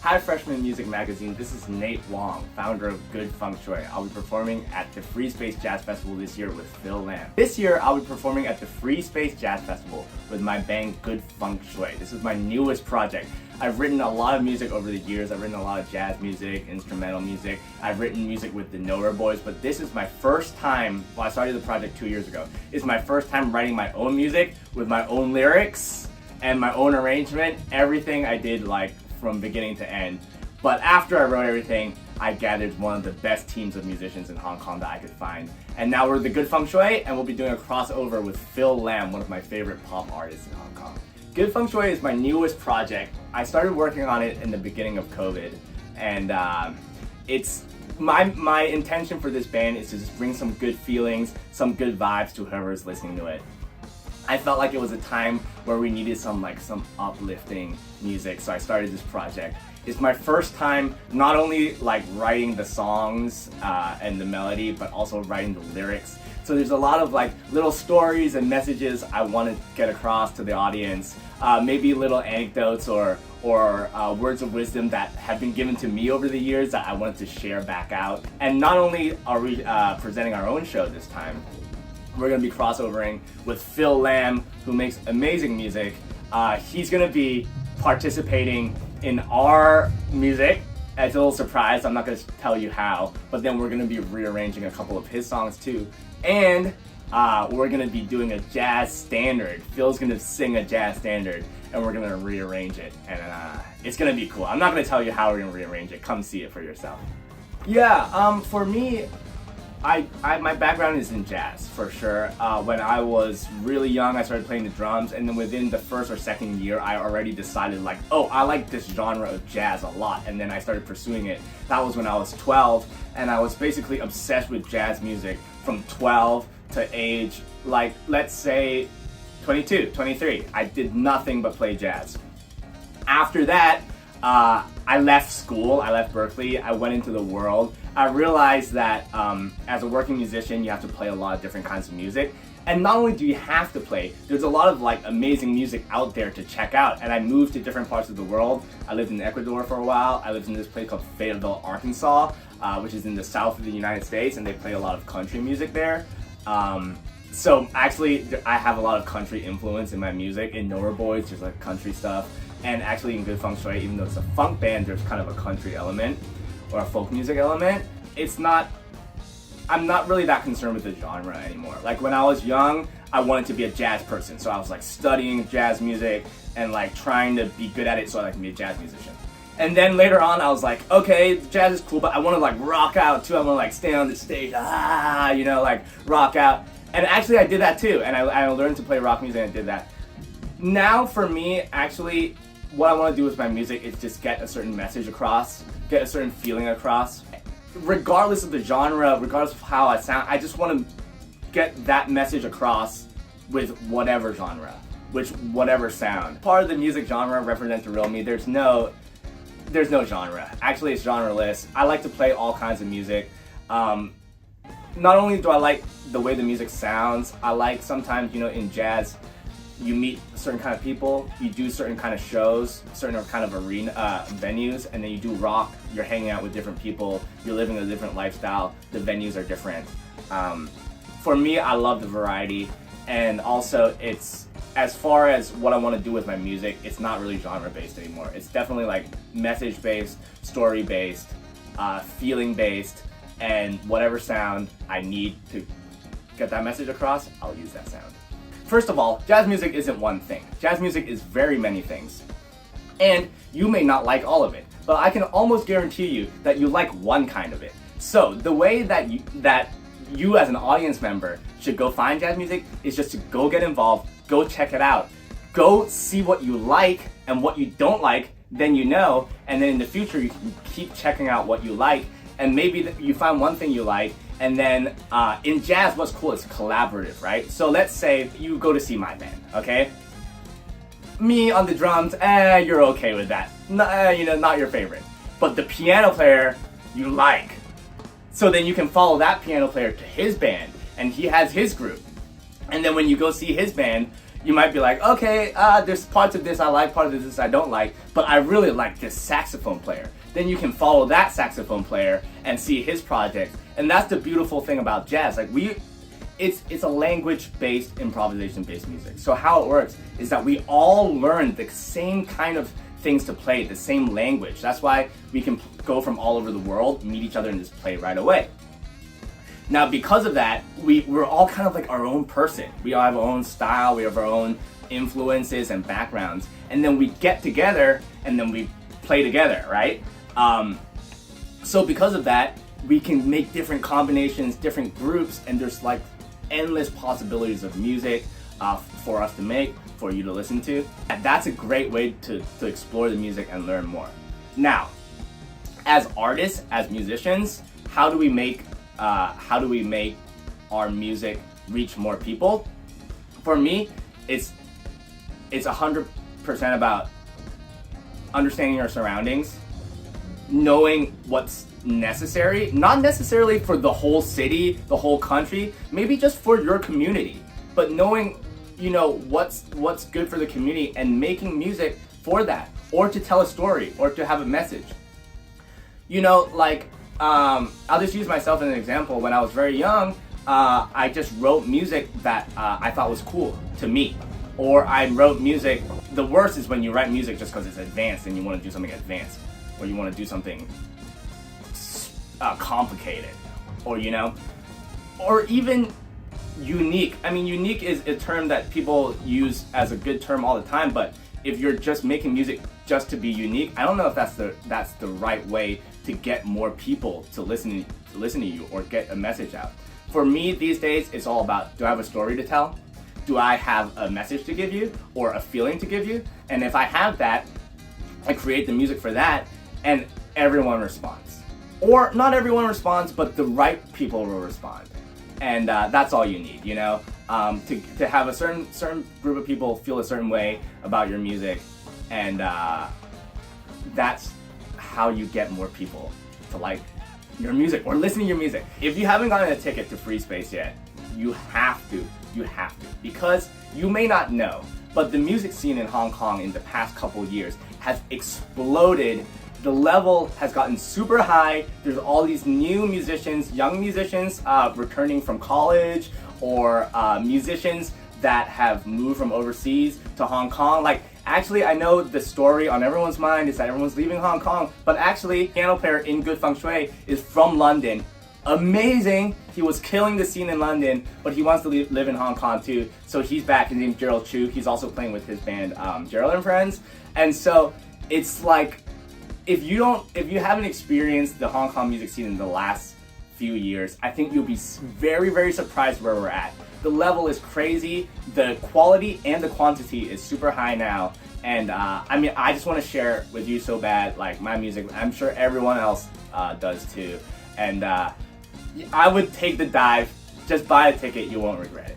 Hi Freshman Music Magazine, this is Nate Wong, founder of Good Feng Shui. I'll be performing at the Freespace Jazz Festival this year with Phil Lam. This year, I'll be performing at the Freespace Jazz Festival with my band Good Feng Shui. This is my newest project. I've written a lot of music over the years. I've written a lot of jazz music, instrumental music. I've written music with the 𝕁𝔸ℤ boys, but this is my first time, well, I started the project 2 years ago. It's my first time writing my own music with my own lyrics and my own arrangement. Everything I did like from beginning to end. But after I wrote everything, I gathered one of the best teams of musicians in Hong Kong that I could find. And now we're the Good Feng Shui, and we'll be doing a crossover with Phil Lam, one of my favorite pop artists in Hong Kong. Good Feng Shui is my newest project. I started working on it in the beginning of COVID, and it's my intention for this band is to just bring some good feelings, some good vibes to whoever's listening to it. I felt like it was a time where we needed some uplifting music, so I started this project. It's my first time not only writing the songs and the melody, but also writing the lyrics. So there's a lot of little stories and messages I want to get across to the audience. Maybe little anecdotes or words of wisdom that have been given to me over the years that I wanted to share back out. And not only are we presenting our own show this time, we're going to be crossovering with Phil Lam, who makes amazing music. He's going to be participating in our music. It's a little surprise, I'm not going to tell you how, but then we're going to be rearranging a couple of his songs too. And we're going to be doing a jazz standard. Phil's going to sing a jazz standard, and we're going to rearrange it. And it's going to be cool. I'm not going to tell you how we're going to rearrange it. Come see it for yourself. Yeah, for me, my background is in jazz, for sure. When I was really young, I started playing the drums, and then within the first or second year, I already decided oh, I like this genre of jazz a lot, and then I started pursuing it. That was when I was 12, and I was basically obsessed with jazz music from 12 to age, let's say 22, 23. I did nothing but play jazz. After that, I left school, I left Berkeley, I went into the world. I realized that as a working musician, you have to play a lot of different kinds of music. And not only do you have to play, there's a lot of amazing music out there to check out. And I moved to different parts of the world. I lived in Ecuador for a while. I lived in this place called Fayetteville, Arkansas, which is in the south of the United States, and they play a lot of country music there. So actually, I have a lot of country influence in my music. In 𝕁𝔸ℤ boys, there's country stuff. And actually in Good Feng Shui, even though it's a funk band, there's kind of a country element or a folk music element. I'm not really that concerned with the genre anymore. When I was young, I wanted to be a jazz person. So I was studying jazz music and trying to be good at it so I can be a jazz musician. And then later on, I was okay, jazz is cool, but I want to rock out too. I want to stand on the stage, rock out. And actually I did that too. And I learned to play rock music and I did that. Now for me, actually, what I want to do with my music is just get a certain message across, get a certain feeling across. Regardless of the genre, regardless of how I sound, I just want to get that message across with whatever genre, whatever sound. Part of the music genre represents the real me. There's no genre. Actually, it's genreless. I like to play all kinds of music. Not only do I like the way the music sounds, I like sometimes, in jazz, you meet a certain kind of people, you do certain kind of shows, certain kind of venues, and then you do rock, you're hanging out with different people, you're living a different lifestyle, the venues are different. For me, I love the variety, and also it's, as far as what I want to do with my music, it's not really genre-based anymore. It's definitely message-based, story-based, feeling-based, and whatever sound I need to get that message across, I'll use that sound. First of all, jazz music isn't one thing. Jazz music is very many things. And you may not like all of it, but I can almost guarantee you that you like one kind of it. So the way that you as an audience member should go find jazz music is just to go get involved, go check it out, go see what you like and what you don't like, then you know, and then in the future you can keep checking out what you like, and maybe you find one thing you like. And then in jazz, what's cool is collaborative, right? So let's say you go to see my band, okay? Me on the drums, you're okay with that. Not your favorite. But the piano player, you like. So then you can follow that piano player to his band, and he has his group. And then when you go see his band, you might be like, okay, there's parts of this I like, part of this I don't like, but I really like this saxophone player. Then you can follow that saxophone player and see his project. And that's the beautiful thing about jazz. Like it's a language-based, improvisation-based music. So how it works is that we all learn the same kind of things to play, the same language. That's why we can go from all over the world, meet each other, and just play right away. Now, because of that, we're all kind of like our own person. We all have our own style, we have our own influences and backgrounds, and then we get together and then we play together, right? So because of that, we can make different combinations, different groups, and there's like endless possibilities of music for us to make, for you to listen to. And that's a great way to explore the music and learn more. Now, as artists, as musicians, how do we make our music reach more people? For me, it's 100% about understanding your surroundings, knowing what's necessary, not necessarily for the whole city, the whole country, maybe just for your community, but knowing, you know, what's good for the community and making music for that, or to tell a story, or to have a message. You know, like, I'll just use myself as an example. When I was very young, I just wrote music that I thought was cool to me. Or I wrote music, the worst is when you write music just because it's advanced and you want to do something advanced, or you want to do something complicated, or, you know, or even unique. I mean, unique is a term that people use as a good term all the time, but if you're just making music just to be unique, I don't know if that's the right way to get more people to listen to you or get a message out. For me these days, it's all about, do I have a story to tell? Do I have a message to give you or a feeling to give you? And if I have that, I create the music for that, and everyone responds. Or not everyone responds, but the right people will respond. And that's all you need, you know? To have a certain group of people feel a certain way about your music, and that's how you get more people to like your music or listen to your music. If you haven't gotten a ticket to Freespace yet, you have to, because you may not know, but the music scene in Hong Kong in the past couple years has exploded. The level has gotten super high. There's all these new musicians, young musicians returning from college, or musicians that have moved from overseas to Hong Kong. Like, actually, I know the story on everyone's mind is that everyone's leaving Hong Kong, but actually, piano player in Good Feng Shui is from London. Amazing. He was killing the scene in London, but he wants to live in Hong Kong too. So he's back. His name's Gerald Chu. He's also playing with his band Gerald and Friends. And so it's like, if you haven't experienced the Hong Kong music scene in the last few years, I think you'll be very, very surprised where we're at. The level is crazy. The quality and the quantity is super high now. And I mean, I just want to share with you so bad, like, my music. I'm sure everyone else does too. And I would take the dive. Just buy a ticket. You won't regret it.